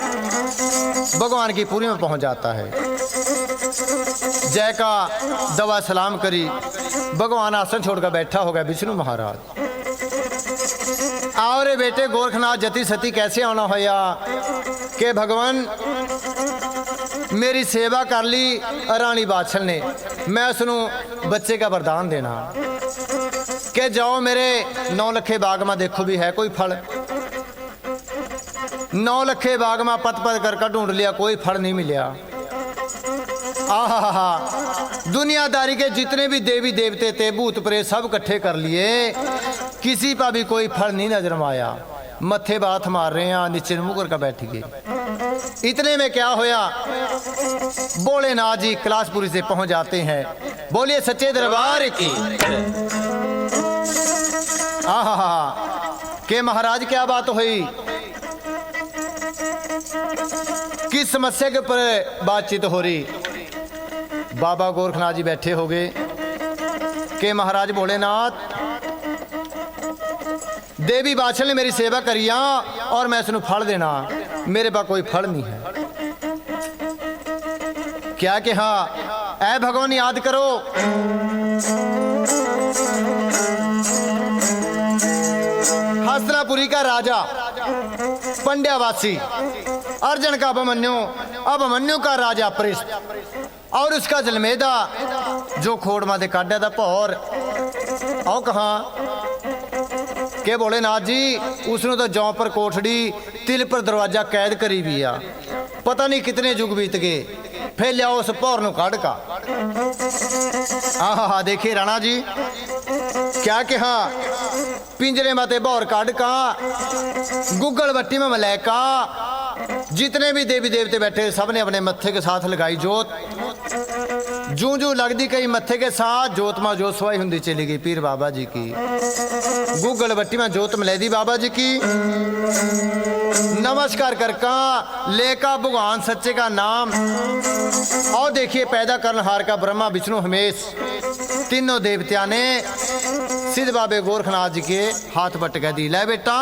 भगवान की पूरी में पहुंच जाता है। जय का दवा सलाम करी, भगवान आसन छोड़कर बैठा हो गया विष्णु महाराज। आओ रे बेटे गोरखनाथ, जति सती कैसे आना होया कि भगवान मेरी सेवा कर ली रानी बाछल ने, मैं उसनू बच्चे का वरदान देना कि जाओ मेरे 9 लखे बाग में देखो भी है कोई फल। 9 लखे बाग में पत पत करके ढूंढ लिया, कोई फल नहीं मिला। आहा, दुनियादारी के जितने भी देवी देवते थे, भूत प्रेत सब इकट्ठे कर लिए, किसी पर भी कोई फल नहीं नजर में आया। मत्थे बात मार रहे हैं, नीचे मुंह करके बैठ गए। इतने में क्या होया, भोलेनाथ जी कैलाशपुरी से पहुंच जाते हैं। बोलिए सच्चे दरबार की। आहा, के महाराज क्या बात हुई, किस समस्या के ऊपर बातचीत हो रही? बाबा गोरखनाथ जी बैठे हो गए के महाराज भोलेनाथ, देवी बाछल ने मेरी सेवा करिया और मैं उसनु फल देना, मेरे पास कोई फल नहीं है। क्या कहा, ऐ भगवान याद करो, हस्तिनापुरी का राजा पंड्यावासी अर्जुन का अभिमन्यु का राजा पृष्ठ और उसका जलमेदा जो खोड़ माते काढ़ा था भौर। और कहा के भोलेनाथ जी, उसने तो जौ पर कोठड़ी तिल पर दरवाजा कैद करी भी आ, पता नहीं कितने युग बीत गए, फिर लिया उस भौर ਨੂੰ ਕੱਢ का। आहा, देखिए राणा जी क्या कहा, पिंजरे माते भौर ਕੱਢ का, गुगल बट्टी में मलैका, जितने भी देवी देवते बैठे सब ने अपने मत्थे के साथ लगाई जोत। जू जू लगती कई मत्थे के साथ जोत में जोत सवाई हुंदी चली गई पीर बाबा जी की। गूगल बट्टी में जोत मिलैदी बाबा जी की। नमस्कार करका लेका भगवान सच्चे का नाम। और देखिए पैदा करनहार का ब्रह्मा विष्णु हमेश तीनों देवतिया ने सिद्ध बाबे गोरखनाथ जी के हाथ पट कह दी, ले बेटा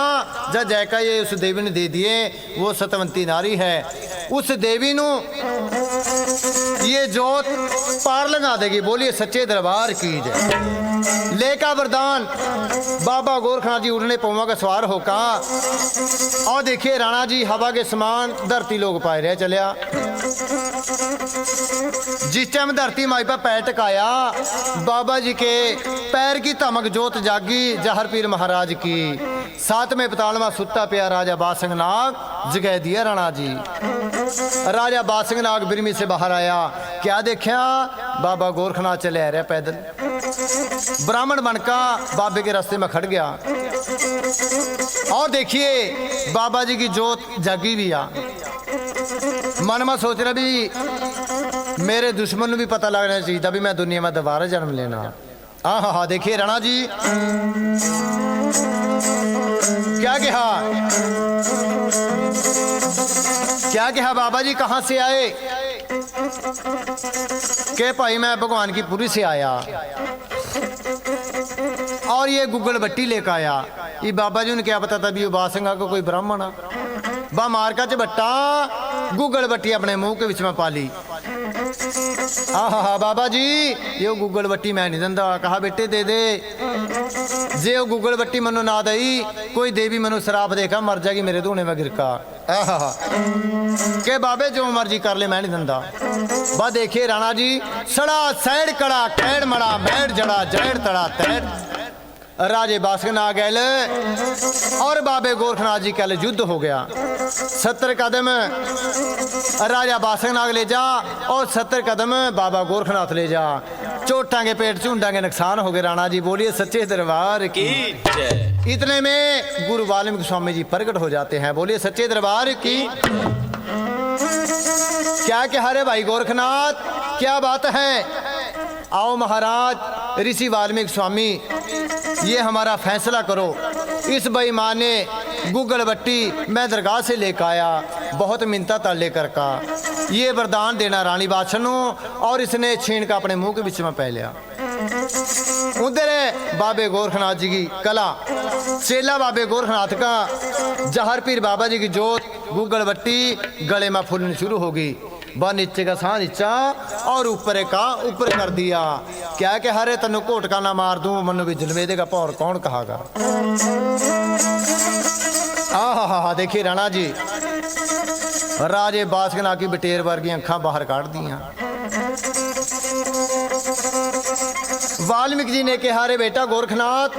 जा जयका ये उस देवी ने दे दिए, वो सतवंती नारी है, उस देवी नु ये जोत पार लगा देगी। बोलिए सच्चे दरबार की जय। लेका वरदान बाबा गोरखनाथ जी उड़ने पौवा का सवार होकर और देखिए राणा जी हवा के समान धरती लोग पाए रहे चलिया। जिस टाइम धरती माई पर पैर टकाया बाबा जी के पैर की धमक जोत जागी जहर पीर महाराज की। साथ में 45वां सुता पिया राजा बादसिंह नाग जगह दिया राणा जी। राजा बादसिंह नाग बिरमी से बाहर आया, क्या देखा बाबा गोरखनाथ चले आ रहे पैदल। ब्राह्मण बनका बाबे के रास्ते में खड़ गया और देखिए बाबा जी की जोत जागी भी आ। मन में सोच रहा भी मेरे दुश्मन को भी पता लगना चाहिए तभी मैं दुनिया में दोबारा जन्म लेना। हाँ हाँ हाँ देखिए राणा जी क्या कहा बाबा जी कहाँ से आए के भाई मैं भगवान की पुरी से आया और ये गुग्गल बट्टी लेकर आया। ये बाबा जी ने क्या पता था भी बादसिंह को कोई ब्राह्मण आ। बा मारका च बट्टा गुग्गल बट्टी अपने मुंह के बीच में पाली। हाँ बाबा जी ये गुग्गल बट्टी मैं नहीं दिंदा। कहा बेटे दे दे, जे वो गुग्गल बट्टी मनु ना दई कोई देवी मनु शराप देखा मर जाएगी मेरे धोने में गिरका। के बाबे जो मर्जी कर ले मैं नहीं दिंदा। बा देखिए राणा जी सड़ा सैड कड़ा कैड मड़ा बैठ जड़ा जैड तड़ा तैड राजे बादसिंह नाग गैल और बाबे गोरखनाथ जी कल युद्ध हो गया। 70 कदम राजा बादसिंह नाग ले जा और 70 कदम बाबा गोरखनाथ ले जा। चोटा के पेट चूंडा के नुकसान हो गए राणा जी। बोलिए सच्चे दरबार की जय। इतने में गुरु वाल्मीकि स्वामी जी प्रकट हो जाते हैं। बोलिए सच्चे दरबार की। क्या कह रहे भाई गोरखनाथ क्या बात है। आओ महाराज ऋषि वाल्मीकि स्वामी ये हमारा फैसला करो। इस बेईमान ने गुग्गल बट्टी मैं दरगाह से लेकर आया बहुत मिन्नता ताल लेकर का ये वरदान देना रानी बादशाह और इसने छीन का अपने मुंह के बीच में पह लिया। उधर बाबे गोरखनाथ जी की कला चेला बाबे गोरखनाथ का जहर पीर बाबा जी की जोत गुग्गल बट्टी गले में फूलनी शुरू होगी। वह नीचे का सांस नीचा और ऊपर का ऊपर कर दिया। क्या कह रहे तनु घोटका ना मार दूं मनु भी जलवे देगा पौर कौन कहागा। हाँ देखिए राणा जी राजे बादसिंह नाग की बटेर वर्गी अखा बाहर काट दिया। वाल्मीकि जी ने कहा रे बेटा गोरखनाथ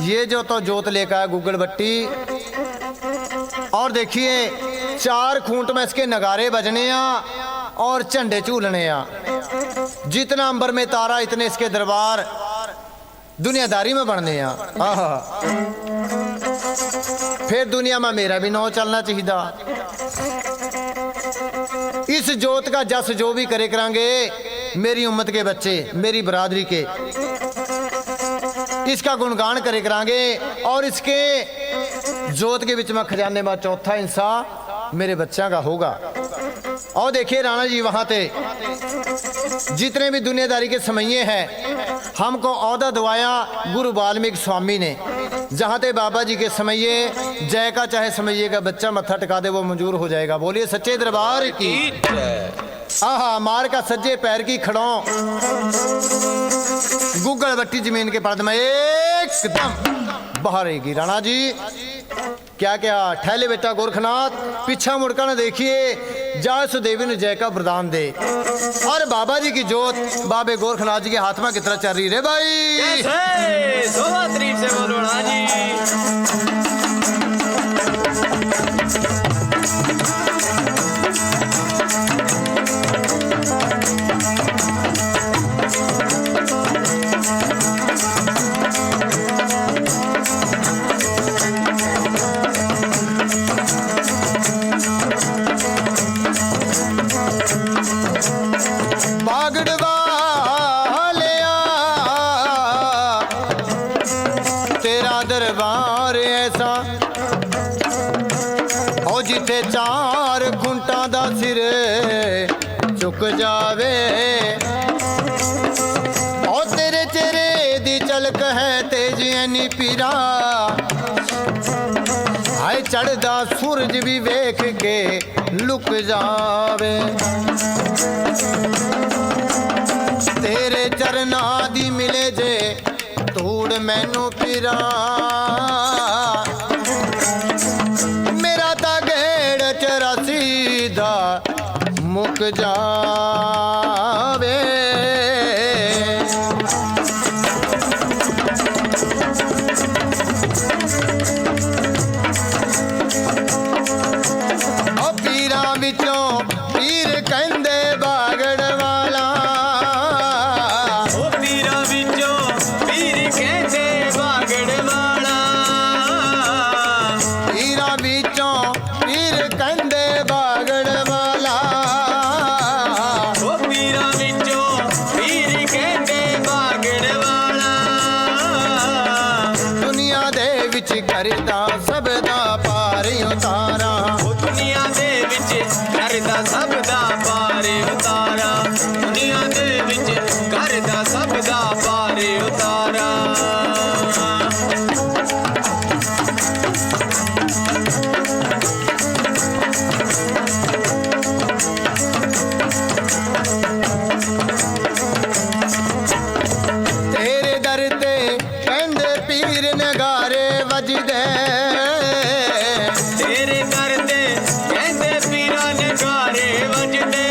ये जो तो जोत लेकर आया गुग्गल बट्टी और देखिए 4 खूंट में इसके नगारे बजने और झंडे झूलने जितना अंबर में तारा इतने इसके दरबार दुनियादारी में बनने फिर दुनिया में मेरा भी नौ चलना चाहिए। इस जोत का जस जो भी करे करांगे मेरी उम्मत के बच्चे मेरी बरादरी के इसका गुणगान करे करांगे और इसके जोत के बीच में खजाने में चौथा हिस्सा मेरे बच्चा का होगा। और देखिए राणा जी वहां पे जितने भी दुनियादारी के समये हैं हमको औदा दवाया गुरु वाल्मीकि स्वामी ने। जहाँ ते बाबा जी के समये जय का चाहे समये का बच्चा मत्था टिका दे वो मंजूर हो जाएगा। बोलिए सच्चे दरबार की। आहा मार का सज्जे पैर की खड़ो गुग्गल बट्टी जमीन के पर्द में एकदम बहारेगी। राणा जी क्या क्या ठहले बेटा गोरखनाथ पीछा मुड़का न देखिए जा सुदेवी ने जय का वरदान दे। और बाबा जी की जोत बाबे गोरखनाथ जी के हाथ में कितना चल रही रे भाई। से बोलो राणा जी। दरबार ऐसा और जिथे 4 घुंटा दा सिर चुक जावे और तेरे चेहरे दी चल मलक है तेज एनी पीरा हाय चढ़दा सूरज भी वेख के लुक जावे तेरे चरना दी मिले जे धूड़ मैनू पीरा मेरा ता गेड़ 84 दा मुक जावे करदा सब दा पार उतारा दुनिया दे विच करदा सब दा पार उतारा दुनिया दे विच करदा सब दा पार उतारा तेरे दर ते कहंदे पीर नगारे वजदे तेरे दर ते कहंदे पीरा नगारे वजदे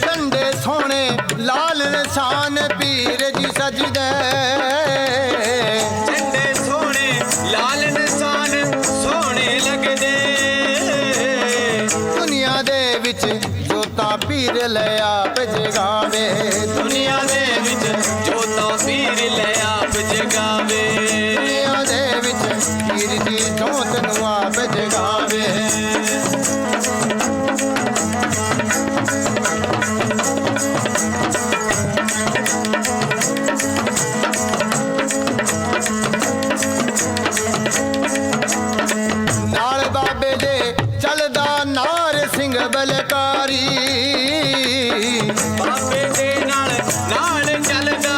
कंडे सोने लाल निशान पीर जी सजदे झंडे सोने लाल निशान सोने लगदे दुनिया दे विच जोता पीर ले आप जगावे दुनिया दे विच जोता पीर ले आप जगावे दुनिया दे विच पीर दी जोत नू आप जगावे नाल बाबे दे चलदा नार सिंह बलकारी बाबे दे नाल चलदा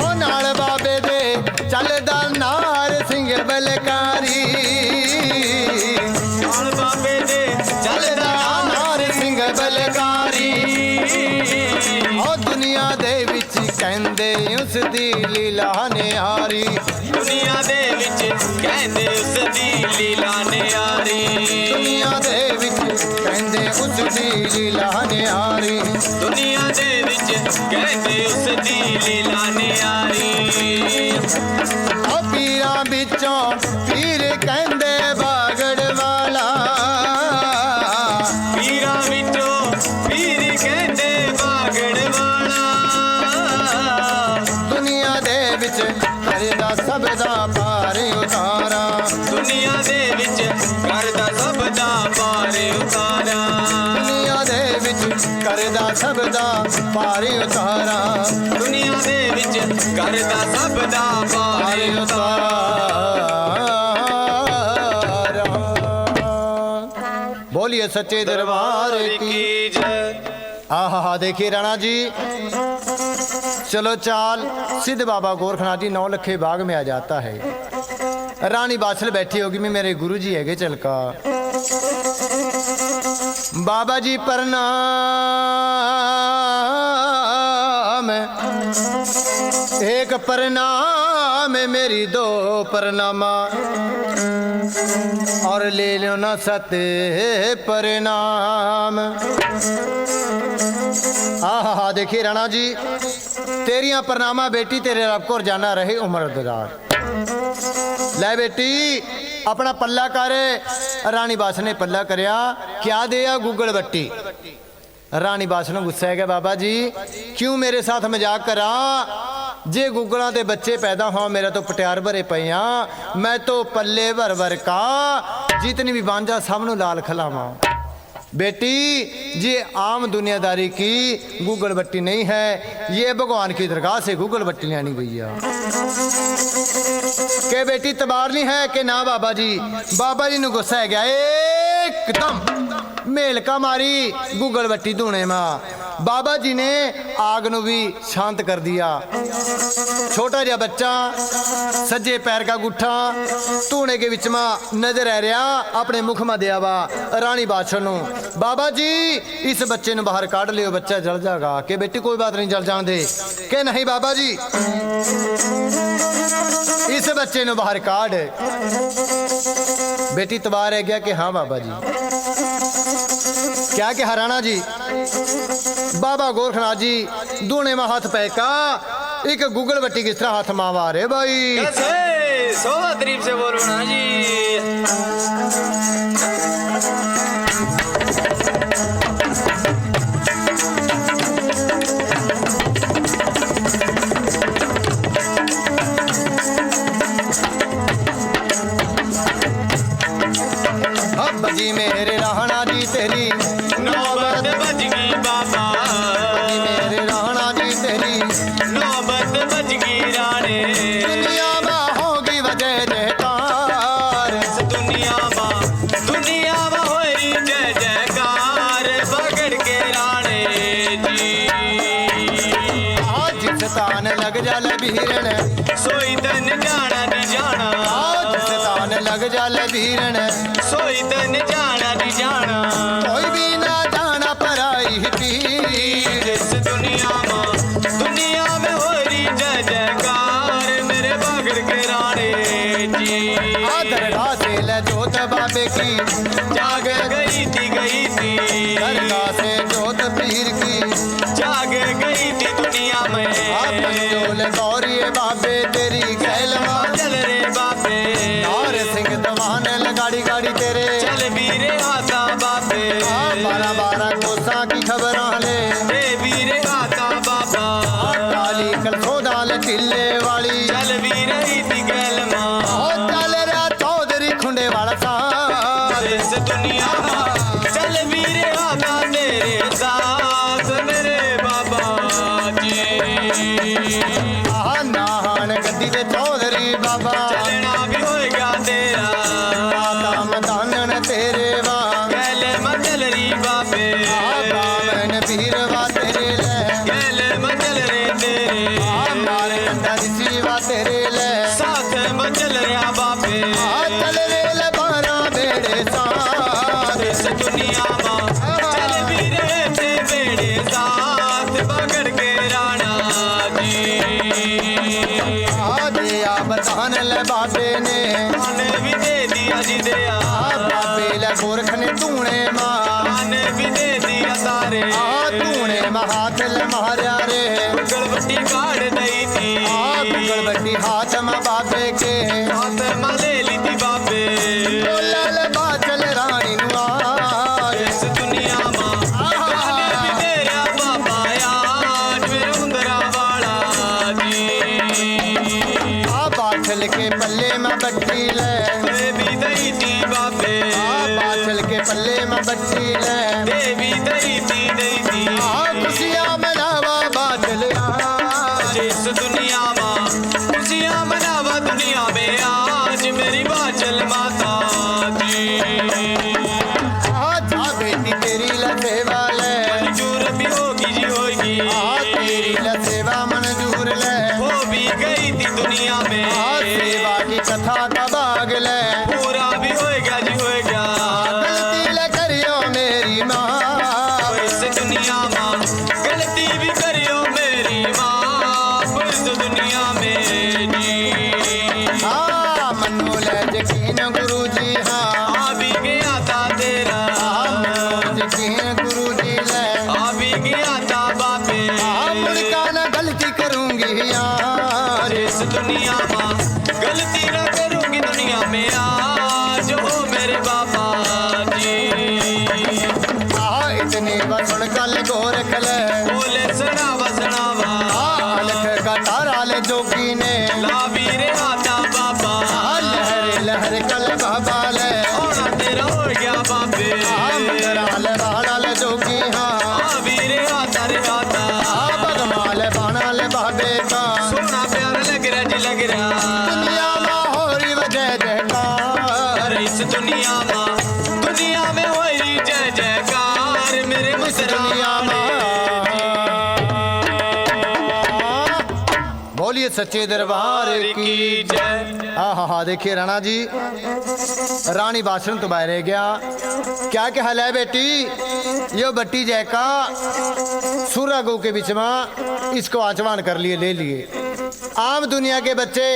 ओ नाल बाबे दे चलदा नार सिंह बलकारी नाल बाबे दे चलदा नार सिंह बलकारी ओ दुनिया दे विच कहंदे उस दी लीला निहारी दुनिया दे विच कहंदे उस दी लीला निहारी दुनिया दे विच कहंदे उस दी लीला निहारी दुनिया दे विच कहंदे उस दी लीला निहारी ओ पीरा बिचों पीर कहंदे बागड़ वाला पीरा विचों पीर कहंदे बागड़ वाला दुनिया दे विच करदा सब दा पार उतारा दुनिया दे विच करदा सब दा पार उतारा दुनिया दे विच करदा सब दा पार उतारा दुनिया दे विच करदा सब दा पार उतारा बोलिए सच्चे दरबार की जय आहा देखिए राणा जी चलो चाल सिद्ध बाबा गोरखनाथ जी 9 लखे बाग में आ जाता है रानी बाछल बैठी होगी मैं मेरे गुरु जी है चलका बाबा जी प्रणाम एक प्रणाम मेरी 2 प्रणामा और ले लो ना 7 प्रणाम आहा देखिए राणा जी तेरिया प्रणामा बेटी तेरे रब को जाना रहे उम्र दरार ले बेटी अपना पल्ला कर रानी बास ने पल्ला करया क्या दिया गूगल बट्टी रानी बास ने गुस्सा है बाबा जी क्यों मेरे साथ मजाक करा जे गुगलों के बच्चे पैदा हो मेरा तो पटियार भरे पे मैं तो पल्ले भर भर का जितनी भी बांझा सबनों लाल खिलावा बेटी ये आम दुनियादारी की गूगल बट्टी नहीं है ये भगवान की दरगाह से गूगल बट्टी लानी गई है के बेटी तबार नहीं है कि ना बाबा जी ने गुस्सा है गया एकदम मेल का मारी गूगल बट्टी धूने मां बाबा जी ने आग ਨੂੰ भी शांत कर दिया। छोटा जिहा बच्चा सज्जे पैर का गुठा धूने के विच में नजर आ रहा अपने मुख में दिया वा रानी बादशाह ਨੂੰ। बाबा जी इस बच्चे ਨੂੰ बाहर काढ़ लियो, बच्चा जल जाएगा। कि बेटी कोई बात नहीं, जल जान दे। कि नहीं बाबा जी इस बच्चे ਨੂੰ बाहर काढ़। बेटी तबार है गया कि हाँ बाबा जी। क्या कि हराना जी बाबा गोरखनाथ जी दूने में हाथ पैका एक गूगल बट्टी किस तरह हाथ मावा रे भाई। कैसे सोवा तरीफ से बोलो ना जी। अब जी मेरे राणा जी तेरी नौबत बज गई बाबा, मेरे राणा जी तेरी नौबत बज गई राणे। दुनिया में होगी वजह जयकार। इस दुनिया में होई जय जयकार पकड़ के राणे जी। आज सतान लग जाल भीरण सोई तन जाना दी जाना, आज सतान लग जाल भीरण सोई तन जाना दी जाना। कोई भी ना जाना पराई पीर। इस दुनिया में हो रही जय जयकार मेरे पकड़ के राणे जी। दरगाह से ले जोत बाबे की जाग गई थी दरगाह से जोत पीर की जाग गई थी दुनिया में। पंजोल गौरी बाबे तेरी गैलवा चल रे बाबे, और सिंह दवान लगाड़ी गाड़ी तेरे चल वीरे आता बाबे। 12 कोसा की खबर ले हे वीरे आता बाबा, काली कलसोदाल टिल्ले वाली चल वीरे थी गैल माँ। चल रहा चौधरी खुंडे वाला साथ। इस दुनिया चल वीरे आता तेरे साथ मेरे बाबा जी। नाहन गद्दी दे चौधरी बाबा चलना भी होएगा तेरा, माता मदानन तेरे वा गैले मचल री बाबे। बामन पीर वा तेरे ले गैले मचल रे तेरे, मारे कंधा ऋषि वा तेरे ले साथ मचल रहा बाबे। चल रेल 12 बेड़े साथ। इस दुनिया चल वीरे ते बेड़े साथ पकड़ के राणा जी। दिया बधान ले बाबे ने आने भी दे दिया जी दया, बाबे ले गोरख ने तूने माँ आने भी दे दिया तारे। तूने हाथ ले मारिया रे गड़बड़ी काट दई थी, गड़बड़ी हाथ में बाबे के हाथ में ले ली थी बाबे। लाल बाचल रानी नुआर। इस दुनिया गाने भी तेरा बाबा आज मेरे उंदरा वाला जी। बाछल के पल्ले में बट्टी ले देवी दई थी बाबे, बाछल के पल्ले में बट्टी ले देवी दई थी खुशियाँ मनावा बादल जिस दुनिया खुशियाँ मनावा दुनिया में आज मेरी बाचल माता जी। जा बेटी तेरी लसेवा ले मंजूर भी होगी जी होगी, तेरी लसेवा मंजूर ले हो भी गई थी दुनिया में। सेवा की कथा का बाग ले पूरा भी होएगा जी होएगा, गलती ले करियो मेरी माँ। इस दुनिया गलती भी करियो मेरी माँ इस दुनिया में जी। मनु ले यकीन गुरु जी आ भी गया था तेरा, यकीन गुरु जी ले आ भी गया था बापे। मुड़का न गलती करूंगी यार इस दुनिया गलती न करूंगी दुनिया में आज हो मेरे बाबा जी। इतनी बसण कल गोरख ले बोले सनावा लख का तारा ले जोगी ने लावीरे आता बाबा, लहर लहर कल बाबा ले होना तेरा हो गया बाबे। राल बाड़ा ले जोगी हाँ वीरे आता रे आता, बगमाल बाणा ले बाबे का सोना प्यार लग रहा जी लग रहा। दुनिया में हो रही वजह जयकार। इस दुनिया में हो रही जय जयकार मेरे इस दुनिया मुसलमान में बोलिए सच्चे दरबार की जय। हाँ, देखिए राणा जी, रानी बासरण तो बाहर रह गया। क्या क्या हाल है बेटी? यो बट्टी जैका सूरा गौ के बीच में इसको आचवान कर लिए, ले लिए। आम दुनिया के बच्चे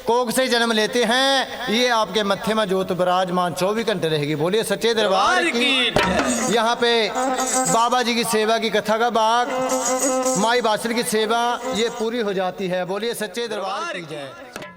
कोख से जन्म लेते हैं, ये आपके मत्थे में जोत विराजमान 24 घंटे रहेगी। बोलिए सच्चे दरबार की। यहाँ पे बाबा जी की सेवा की कथा का भाग, माई बासुरी की सेवा ये पूरी हो जाती है। बोलिए सच्चे दरबार की जय।